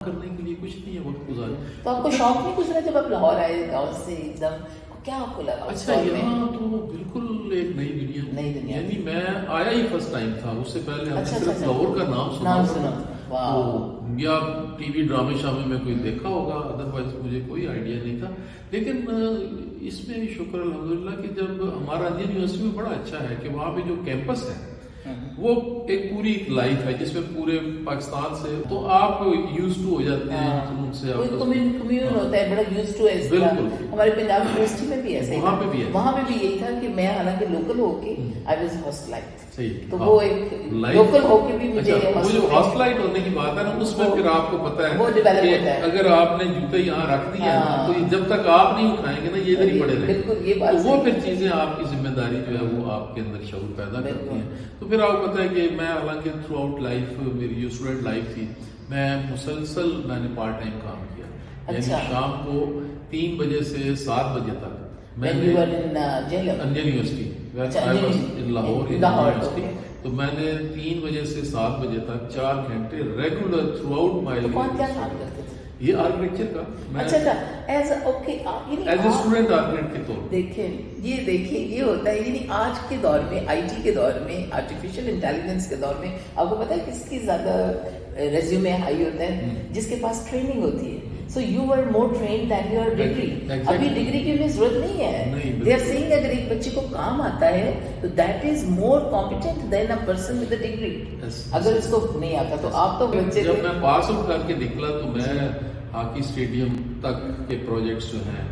کرنے کے لیے کچھ نہیں ہے وقت گزارے. تو آپ کو شوق نہیں گزرا جب آپ لاہور آئے گاؤں سے ایک دم کیا آپ کو لگا؟ اچھا یہاں تو بالکل ایک نئی دنیا یعنی میں آیا ہی فرسٹ ٹائم تھا. اس سے پہلے ہم نے صرف لاہور کا نام سنا تو یا ٹی وی ڈرامے شامے میں کوئی دیکھا ہوگا, ادروائز مجھے کوئی آئیڈیا نہیں تھا. لیکن اس میں شکر الحمدللہ کہ جب ہمارا انڈین یونیورسٹی میں بڑا اچھا ہے کہ وہاں پہ جو کیمپس ہے وہ ایک پوری لائف ہے جس میں پورے پاکستان سے تو آپ یوز ٹو ہو جاتے ہیں ان سے کمیون ہوتا ہے بڑا یوز ٹو ہے. بالکل ہمارے پنجاب یونیورسٹی میں بھی ایسے وہاں پہ بھی ہے, وہاں پہ بھی یہی تھا کہ میں حالانکہ لوکل ہو کے آئی واز ہاسٹلائٹ. صحیح, تو وہ ایک لوکل ہو کے بھی مجھے وہ جو ہاسٹلائٹ ہونے کی بات ہے نا اس میں پھر آپ کو پتا ہے وہ ڈیولپ ہوتا ہے. اگر آپ نے جوتے یہاں رکھ دیے تو جب تک آپ نہیں اٹھائیں گے نا یہ ادھر ہی پڑے رہیں. بالکل یہ بات وہ پھر چیزیں آپ کی ذمہ داری جو ہے وہ آپ کے اندر شعور پیدا کرتی ہیں. تو پھر آپ کو پتا ہے کہ میں حالانکہ تھرو آؤٹ لائف میری جو اسٹوڈنٹ لائف تھی میں مسلسل میں نے پارٹ ٹائم کام کیا. یعنی شام کو 3 بجے سے 7 بجے تک میں نے انڈین یونیورسٹی لاہور یونیورسٹی تو میں نے 3 بجے سے 7 بجے تک 4 گھنٹے ریگولر تھرو آؤٹ مائی یہ آرکیٹیکچر کا اچھا ایز اے اسٹوڈنٹ آرکیٹیکٹ کے طور پر دیکھیں یہ ہوتا ہے. یعنی آج کے دور میں آئی ٹی کے دور میں آرٹیفیشل انٹیلیجنس کے دور میں آپ کو پتا ہے کس کی زیادہ ریزیومے ہائی ہوتا ہے؟ جس کے پاس ٹریننگ ہوتی ہے. So you are more trained than your degree. ابھی ڈگری کی انہیں ضرورت نہیں ہے. دے آر سیئنگ اگر ایک بچے کو کام آتا ہے تو that is more competent than a person with a degree. اگر اس کو نہیں آتا تو آپ تو بچے جب میں پاس آؤٹ کر کے نکلا تو میں ہاکی اسٹیڈیم تک کے پروجیکٹس جو ہیں